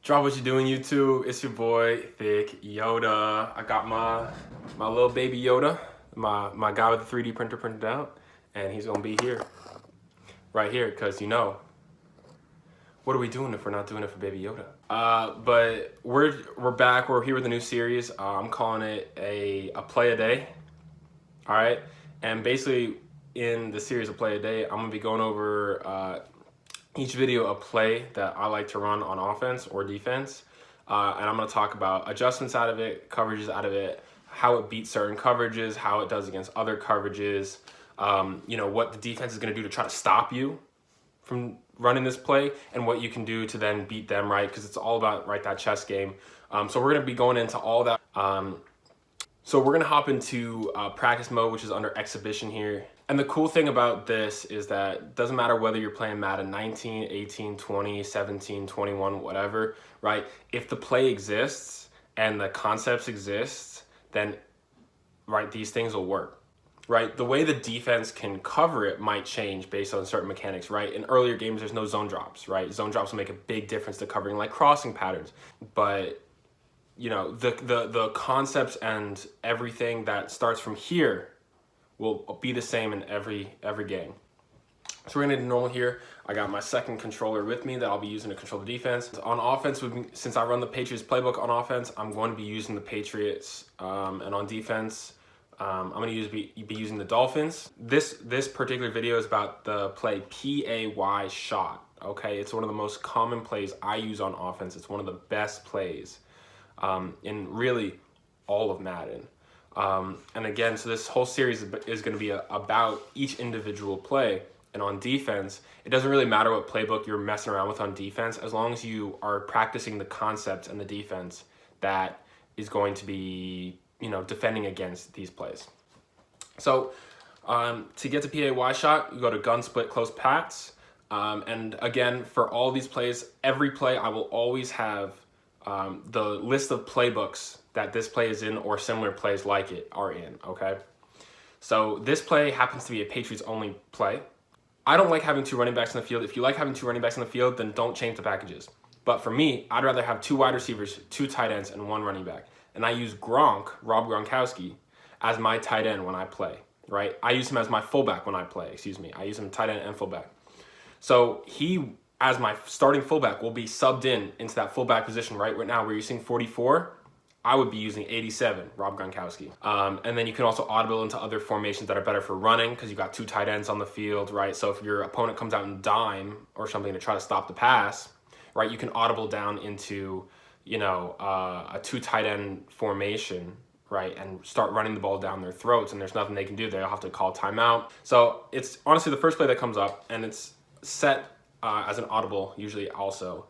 Drop what you doing, YouTube. It's your boy, Thick Yoda. I got my little baby Yoda, my guy with the 3D printer printed out, and he's gonna be here, right here, because what are we doing if we're not doing it for baby Yoda? But we're back. We're here with a new series. I'm calling it a play a day. All right, and basically in the series of play a day, I'm gonna be going over each video a play that I like to run on offense or defense, and I'm going to talk about adjustments out of it, coverages out of it, how it beats certain coverages, how it does against other coverages, what the defense is going to do to try to stop you from running this play, and what you can do to then beat them, right? Because it's all about, right, that chess game. So we're going to be going into all that. So we're going to hop into practice mode, which is under exhibition here. And the cool thing about this is that it doesn't matter whether you're playing Madden 19, 18, 20, 17, 21, whatever, right? If the play exists and the concepts exist, then, right, these things will work, right? The way the defense can cover it might change based on certain mechanics, right? In earlier games, there's no zone drops, right? Zone drops will make a big difference to covering like crossing patterns. But, you know, the concepts and everything that starts from here will be the same in every game. So we're gonna do normal here. I got my second controller with me that I'll be using to control the defense. On offense, since I run the Patriots playbook on offense, I'm going to be using the Patriots, and on defense, I'm gonna be using the Dolphins. This particular video is about the play PAY shot. Okay, it's one of the most common plays I use on offense. It's one of the best plays in really all of Madden. And again, so this whole series is going to be about each individual play. And on defense, it doesn't really matter what playbook you're messing around with on defense, as long as you are practicing the concepts and the defense that is going to be, defending against these plays. So to get to PAY shot, you go to gun split close pats. And again, for all these plays, every play I will always have the list of playbooks that this play is in or similar plays like it are in, okay? So this play happens to be a Patriots only play. I don't like having two running backs in the field. If you like having two running backs in the field, then don't change the packages. But for me, I'd rather have two wide receivers, two tight ends, and one running back. And I use Rob Gronkowski, as my tight end when I play, right? I use him as my fullback when I play, I use him tight end and fullback. So he, as my starting fullback, will be subbed into that fullback position. Right now, we're using 44. I would be using 87, Rob Gronkowski. And then you can also audible into other formations that are better for running because you've got two tight ends on the field, right? So if your opponent comes out in dime or something to try to stop the pass, right, you can audible down into, a two tight end formation, right, and start running the ball down their throats, and there's nothing they can do. They'll have to call timeout. So it's honestly the first play that comes up, and it's set as an audible usually also.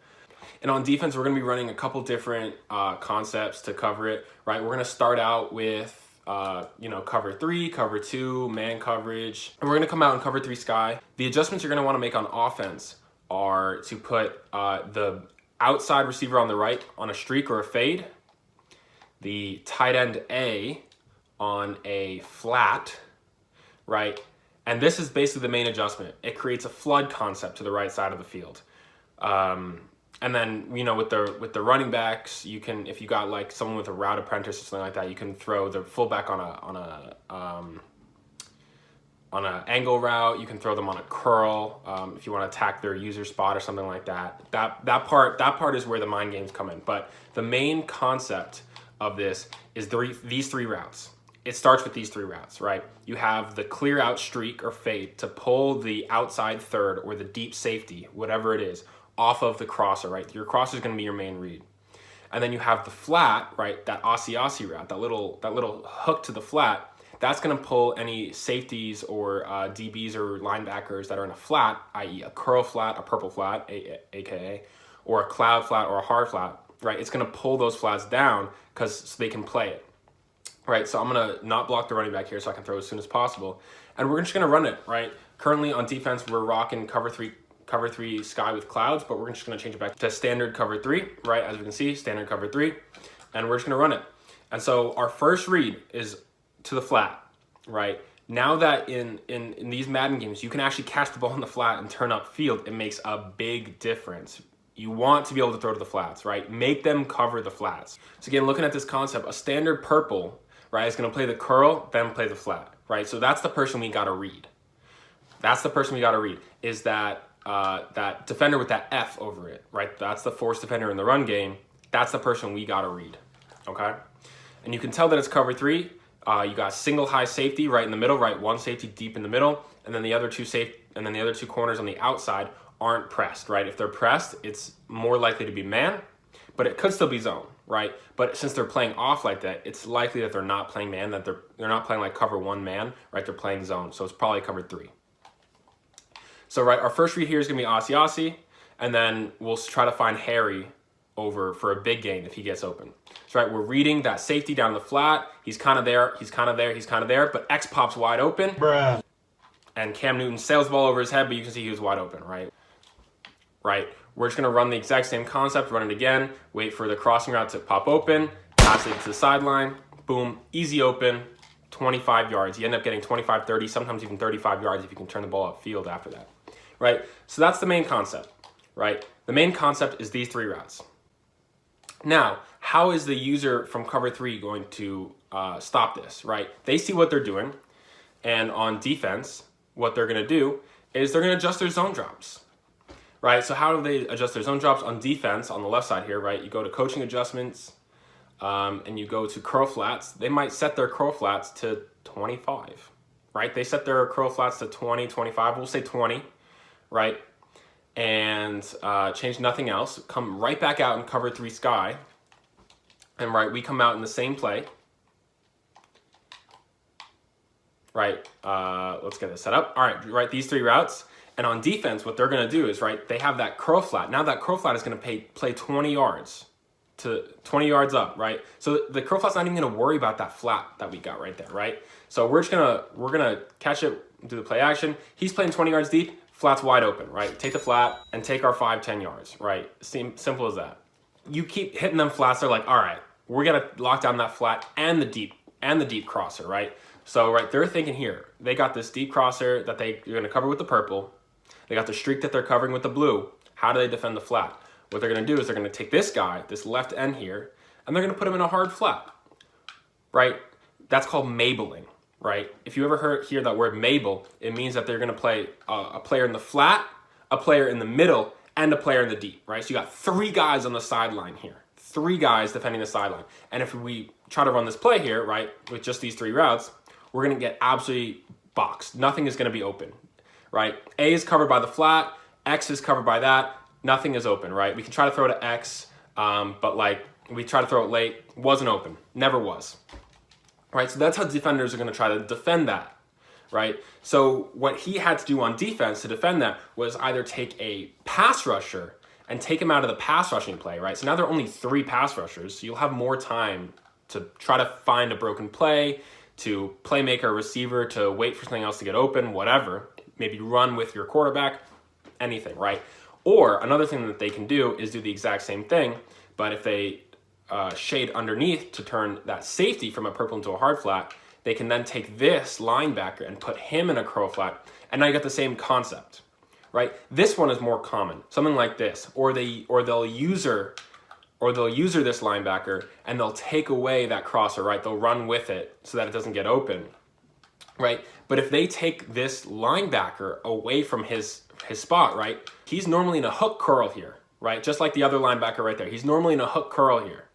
And on defense, we're going to be running a couple different concepts to cover it, right? We're going to start out with, cover 3, cover 2, man coverage. And we're going to come out in cover 3 sky. The adjustments you're going to want to make on offense are to put the outside receiver on the right on a streak or a fade, the tight end A on a flat, right? And this is basically the main adjustment. It creates a flood concept to the right side of the field. And then, with the running backs, you can, if you got like someone with a route apprentice or something like that, you can throw the fullback on an angle route. You can throw them on a curl if you want to attack their user spot or something like that. That part is where the mind games come in. But the main concept of this is these three routes. It starts with these three routes, right? You have the clear out streak or fade to pull the outside third or the deep safety, whatever it is, off of the crosser, right? Your crosser is going to be your main read. And then you have the flat, right? That Aussie route, that little hook to the flat, that's going to pull any safeties or DBs or linebackers that are in a flat, i.e. a curl flat, a purple flat, aka, or a cloud flat or a hard flat, right? It's going to pull those flats down so they can play it. Right, so I'm going to not block the running back here so I can throw as soon as possible. And we're just going to run it, right? Currently on defense, we're rocking cover three sky with clouds, but we're just going to change it back to standard cover 3, right? As we can see, standard cover 3, and we're just going to run it. And so our first read is to the flat, right? Now that in these Madden games, you can actually catch the ball in the flat and turn up field, it makes a big difference. You want to be able to throw to the flats, right? Make them cover the flats. So again, looking at this concept, a standard purple, right, is going to play the curl, then play the flat, right? So that's the person we got to read. That's the person we got to read, is that that defender with that F over it, right? That's the force defender in the run game. That's the person we got to read, okay? And you can tell that it's cover 3. You got single high safety right in the middle, right? One safety deep in the middle, and then the other two corners on the outside aren't pressed, right? If they're pressed, it's more likely to be man, but it could still be zone, right? But since they're playing off like that, it's likely that they're not playing man, that they're not playing like cover 1 man, right? They're playing zone, so it's probably cover 3. So, right, our first read here is going to be Aussie, and then we'll try to find Harry over for a big gain if he gets open. So, right, we're reading that safety down the flat. He's kind of there, he's kind of there, he's kind of there, but X pops wide open. Bruh. And Cam Newton sails the ball over his head, but you can see he was wide open, right? Right, we're just going to run the exact same concept, run it again, wait for the crossing route to pop open, pass it to the sideline, boom, easy open, 25 yards. You end up getting 25, 30, sometimes even 35 yards if you can turn the ball upfield after that, right? So that's the main concept, right? The main concept is these 3 routes. Now, how is the user from cover 3 going to stop this, right? They see what they're doing, and on defense, what they're going to do is they're going to adjust their zone drops, right? So how do they adjust their zone drops on defense on the left side here, right? You go to coaching adjustments, and you go to curl flats. They might set their curl flats to 25, right? They set their curl flats to 20, 25, we'll say 20, right? And change nothing else. Come right back out in cover 3 sky. And right, we come out in the same play. Right, let's get this set up. All right, these 3 routes. And on defense, what they're going to do is, right, they have that curl flat. Now that curl flat is going to play 20 yards to 20 yards up, right? So the curl flat's not even going to worry about that flat that we got right there, right? So we're gonna catch it, do the play action. He's playing 20 yards deep, flat's wide open, right? Take the flat and take our 5-10 yards, right? Simple as that. You keep hitting them flats, they're like, all right, we're gonna lock down that flat and the deep crosser, right? So right, they're thinking here, they got this deep crosser that they're gonna cover with the purple. They got the streak that they're covering with the blue. How do they defend the flat? What they're going to do is they're going to take this guy, this left end here, and they're going to put him in a hard flat, right? That's called mabling, right? If you ever hear that word mabel, it means that they're going to play a player in the flat, a player in the middle, and a player in the deep, right? So you got 3 guys on the sideline here, 3 guys defending the sideline. And if we try to run this play here, right, with just these 3 routes, we're going to get absolutely boxed. Nothing is going to be open, right? A is covered by the flat, X is covered by that, nothing is open, right? We can try to throw to X, but like we try to throw it late, wasn't open, never was, right? So that's how defenders are going to try to defend that, right? So what he had to do on defense to defend that was either take a pass rusher and take him out of the pass rushing play, right? So now there are only 3 pass rushers, so you'll have more time to try to find a broken play, to playmaker a receiver, to wait for something else to get open, whatever, maybe run with your quarterback, anything, right? Or another thing that they can do is do the exact same thing, but if they shade underneath to turn that safety from a purple into a hard flat, they can then take this linebacker and put him in a curl flat, and now you got the same concept, right? This one is more common, something like this, or they'll user this linebacker and they'll take away that crosser, right? They'll run with it so that it doesn't get open, right? But if they take this linebacker away from his spot, right? He's normally in a hook curl here, right? Just like the other linebacker right there. He's normally in a hook curl here.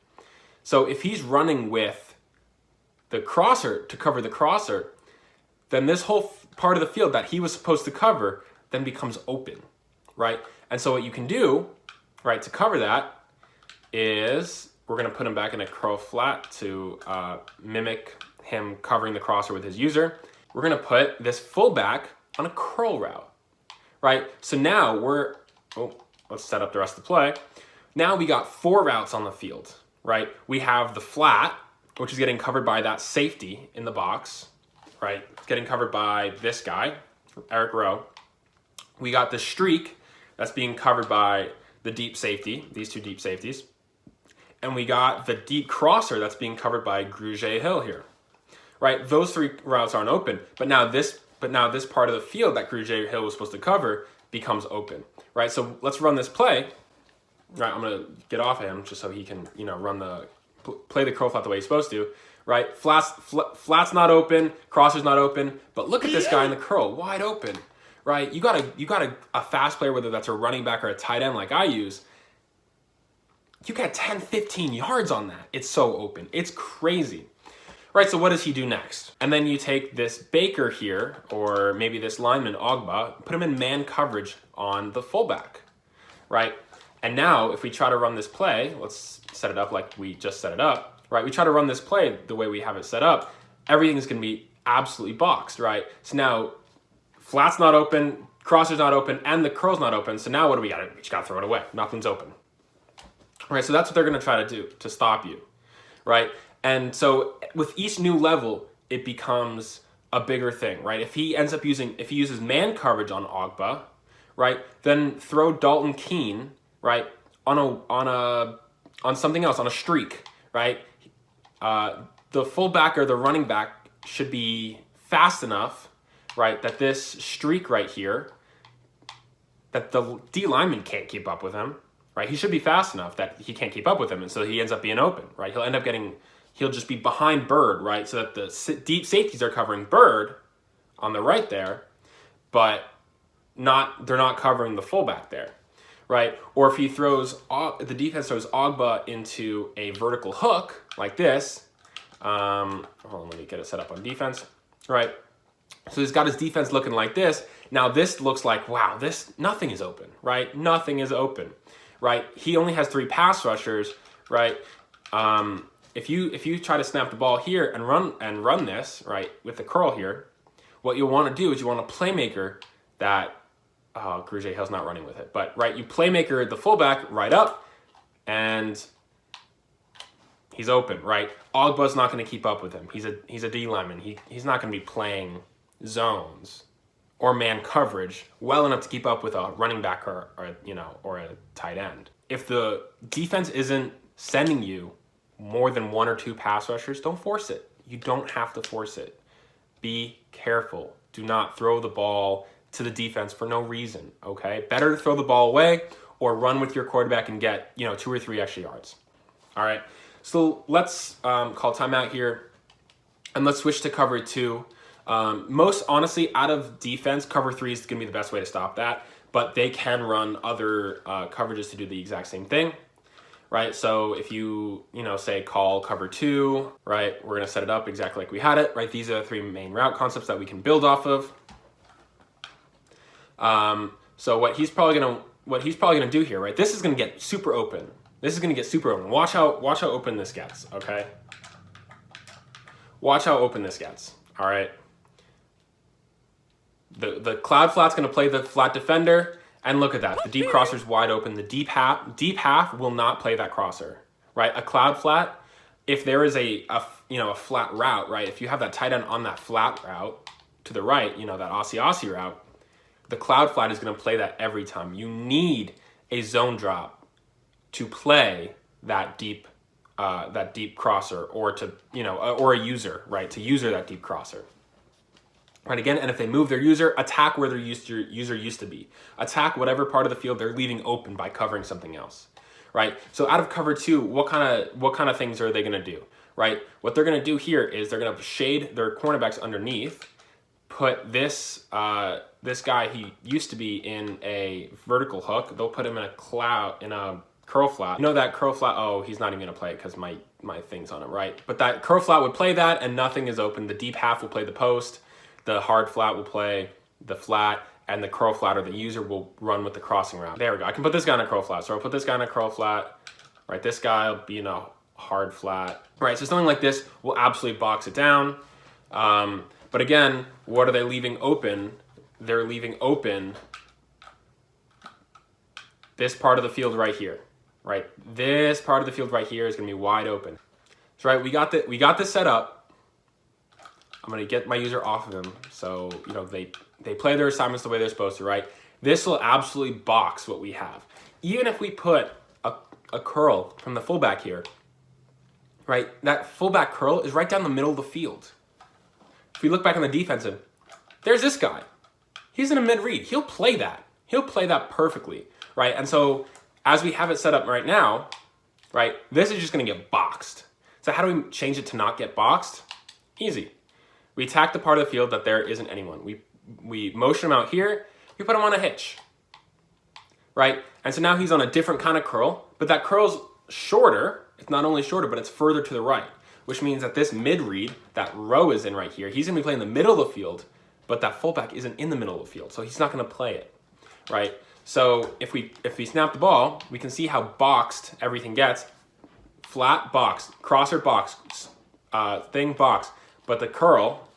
So if he's running with the crosser to cover the crosser, then this whole part of the field that he was supposed to cover then becomes open, right? And so what you can do, right, to cover that is we're going to put him back in a curl flat to mimic him covering the crosser with his user. We're going to put this fullback on a curl route, right? So now let's set up the rest of the play. Now we got 4 routes on the field, right? We have the flat, which is getting covered by that safety in the box, right? It's getting covered by this guy, Eric Rowe. We got the streak that's being covered by the deep safety, these 2 deep safeties. And we got the deep crosser that's being covered by Grugier Hill here, right? Those 3 routes aren't open, but now this part of the field that Grugier Hill was supposed to cover becomes open, right? So let's run this play. right? I'm gonna get off of him just so he can, you know, play the curl flat the way he's supposed to, right? Flat's not open, crosser's not open, but look at this guy in the curl, wide open, right? You got a fast player, whether that's a running back or a tight end like I use. You got 10, 15 yards on that. It's so open. It's crazy. Right, so what does he do next? And then you take this Baker here, or maybe this lineman, Ogba, put him in man coverage on the fullback, right? And now, if we try to run this play, let's set it up like we just set it up, right? We try to run this play the way we have it set up, everything's gonna be absolutely boxed, right? So now, flat's not open, crosser's not open, and the curl's not open, so now what do we got? We just gotta throw it away. Nothing's open. Right, so that's what they're gonna try to do to stop you, right? And so with each new level, it becomes a bigger thing, right? If he uses man coverage on Ogba, right, then throw Dalton Keene, right, on something else, on a streak, right? The fullback or the running back should be fast enough, right, that this streak right here, that the D lineman can't keep up with him, right? He should be fast enough that he can't keep up with him, and so he ends up being open, right? He'll just be behind Bird, right? So that the deep safeties are covering Bird on the right there, but they're not covering the fullback there, right? Or if the defense throws Ogba into a vertical hook like this, hold on, let me get it set up on defense, right? So he's got his defense looking like this. Now this looks like, wow, nothing is open, right? Nothing is open, right? He only has 3 pass rushers, right? If you try to snap the ball here and run this, right, with the curl here, what you'll want to do is you want a playmaker that, Grugier Hill's not running with it, but, right, you playmaker the fullback right up, and he's open, right? Ogba's not going to keep up with him. He's a D lineman. He's not going to be playing zones or man coverage well enough to keep up with a running back or a tight end. If the defense isn't sending you more than 1 or 2 pass rushers, don't force it. You don't have to force it. Be careful. Do not throw the ball to the defense for no reason, okay? Better to throw the ball away or run with your quarterback and get, 2 or 3 extra yards. All right, so let's call timeout here, and let's switch to cover 2. Most honestly, out of defense, cover 3 is going to be the best way to stop that, but they can run other coverages to do the exact same thing. Right, so if you say call cover 2, right, we're gonna set it up exactly like we had it, right? These are the 3 main route concepts that we can build off of. So what he's probably gonna do here, right? This is gonna get super open. Watch how open this gets, okay? Watch how open this gets. All right. The cloud flat's gonna play the flat defender. And look at that, the deep crosser's wide open. The deep half will not play that crosser, right? A cloud flat, if there is a flat route, right? If you have that tight end on that flat route to the right, that Aussie route, the cloud flat is going to play that every time. You need a zone drop to play that deep crosser, or or a user, right? To user that deep crosser. Right, again, and if they move their user, attack where their user used to be. Attack whatever part of the field they're leaving open by covering something else, right? So out of cover 2, what kind of things are they going to do, right? What they're going to do here is they're going to shade their cornerbacks underneath, put this guy, he used to be in a vertical hook. They'll put him in a curl flat. That curl flat, oh, he's not even going to play it because my thing's on it, right? But that curl flat would play that, and nothing is open. The deep half will play the post. The hard flat will play the flat, and the curl flat, or the user, will run with the crossing route. There we go. I can put this guy in a curl flat. So I'll put this guy in a curl flat, right? This guy will be in a hard flat, right? So something like this will absolutely box it down. But again, what are they leaving open? They're leaving open this part of the field right here, right? This part of the field right here is going to be wide open. So right, we got this set up. I'm going to get my user off of them, so they play their assignments the way they're supposed to, right? This will absolutely box what we have. Even if we put a curl from the fullback here, right? That fullback curl is right down the middle of the field. If we look back on the defensive, there's this guy. He's in a mid-read. He'll play that. He'll play that perfectly, right? And so As we have it set up right now, right, this is just gonna get boxed. So how do we change it to not get boxed? Easy. We attack the part of the field that there isn't anyone. We motion him out here, we put him on a hitch, right? And so now he's on a different kind of curl, but that curl's shorter. It's not only shorter, but it's further to the right, which means that this mid-read, that row is in right here, he's gonna be playing the middle of the field, but that fullback isn't in the middle of the field, so he's not gonna play it, right? So if we snap the ball, we can see how boxed everything gets. Flat box, crosser box, thing box, but the curl,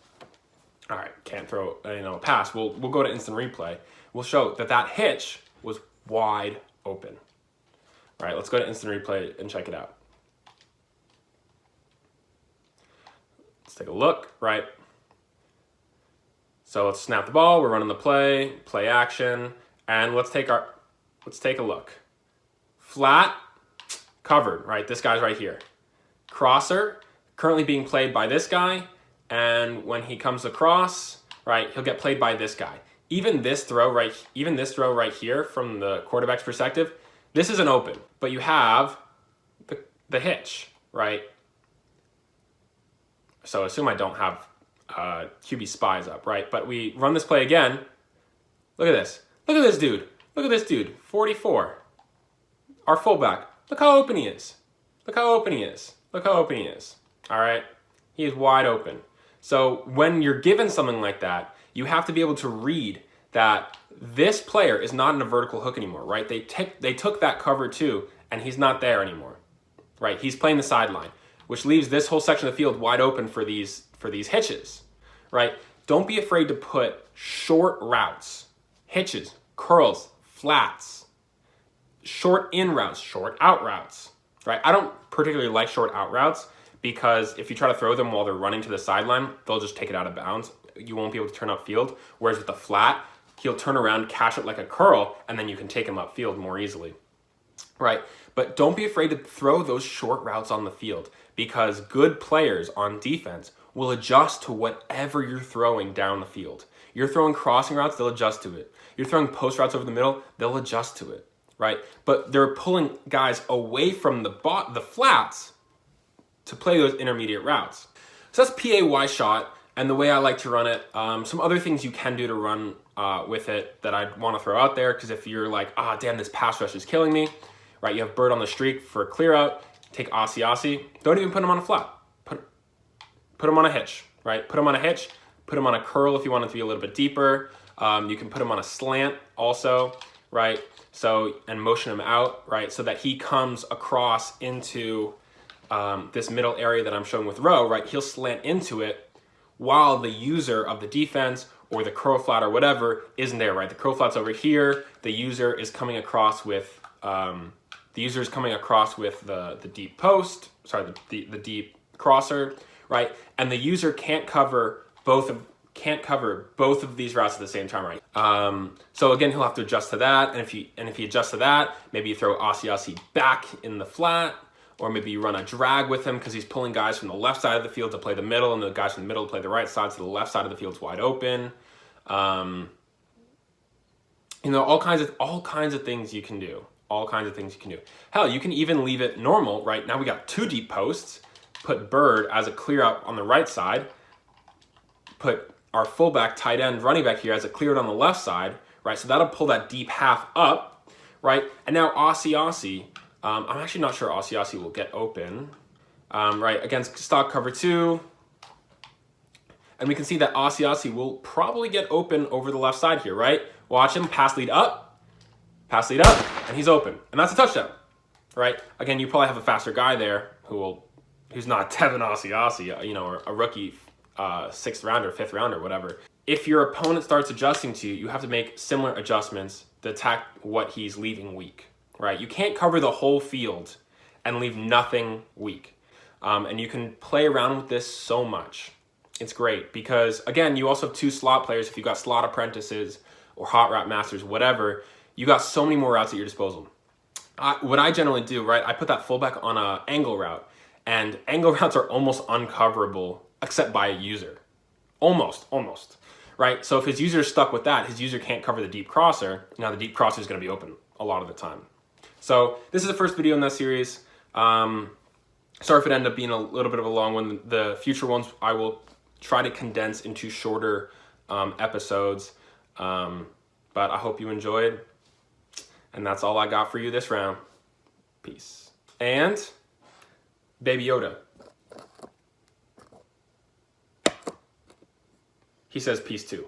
all right, can't throw a pass. We'll go to instant replay. We'll show that hitch was wide open. All right, let's go to instant replay and check it out. Let's take a look, right? So let's snap the ball. We're running the play action, and let's take a look. Flat, covered, right? This guy's right here. Crosser, currently being played by this guy, and when he comes across, right, he'll get played by this guy. Even this throw right here from the quarterback's perspective, this isn't open, but you have the hitch, right? So assume I don't have QB spies up, right? But we run this play again. Look at this. Look at this dude. Look at this dude. 44. Our fullback. Look how open he is. Look how open he is. Look how open he is. All right? He is wide open. So when you're given something like that, you have to be able to read that this player is not in a vertical hook anymore, right? They took that cover too, and he's not there anymore, right? He's playing the sideline, which leaves this whole section of the field wide open for these hitches, right? Don't be afraid to put short routes, hitches, curls, flats, short in routes, short out routes, right? I don't particularly like short out routes because if you try to throw them while they're running to the sideline, they'll just take it out of bounds. You won't be able to turn upfield. Whereas with the flat, he'll turn around, catch it like a curl, and then you can take him upfield more easily, right? But don't be afraid to throw those short routes on the field because good players on defense will adjust to whatever you're throwing down the field. You're throwing crossing routes, they'll adjust to it. You're throwing post routes over the middle, they'll adjust to it, right? But they're pulling guys away from the flats to play those intermediate routes. So that's PAY shot, and the way I like to run it. Some other things you can do to run with it that I want to throw out there, because if you're like, damn, this pass rush is killing me, right? You have Bird on the streak for a clear out, take Aussie. Don't even put him on a flat. Put him on a hitch, right? Put him on a hitch, put him on a curl if you want it to be a little bit deeper. You can put him on a slant also, right? So, and motion him out, right? So that he comes across into this middle area that I'm showing with row, right? He'll slant into it while the user of the defense or the curl flat or whatever isn't there, right? The curl flat's over here. The user is coming across with the deep post, the deep crosser, right? And the user can't cover both of these routes at the same time, right? So again, he'll have to adjust to that. And if he adjusts to that, maybe you throw Aussie back in the flat, or maybe you run a drag with him because he's pulling guys from the left side of the field to play the middle, and the guys from the middle to play the right side, so the left side of the field's wide open. All kinds of things you can do. Hell, you can even leave it normal, right? Now we got two deep posts. Put Bird as a clear out on the right side. Put our fullback, tight end, running back here as a clear out on the left side, right? So that'll pull that deep half up, right? And now Aussie. I'm actually not sure Aussie will get open, right? Against stock cover 2. And we can see that Aussie will probably get open over the left side here, right? Watch him, pass lead up, and he's open. And that's a touchdown, right? Again, you probably have a faster guy there who's not Tevin Aussie, or a rookie 6th rounder, 5th rounder, whatever. If your opponent starts adjusting to you, you have to make similar adjustments to attack what he's leaving weak, right? You can't cover the whole field and leave nothing weak. And you can play around with this so much. It's great because, again, you also have 2 slot players. If you've got slot apprentices or hot route masters, whatever, you got so many more routes at your disposal. What I generally do, right, I put that fullback on an angle route, and angle routes are almost uncoverable except by a user. Almost, right? So if his user is stuck with that, his user can't cover the deep crosser. Now the deep crosser is going to be open a lot of the time. So this is the first video in that series. Sorry if it ended up being a little bit of a long one. The future ones I will try to condense into shorter episodes. But I hope you enjoyed. And that's all I got for you this round. Peace. And Baby Yoda. He says peace too.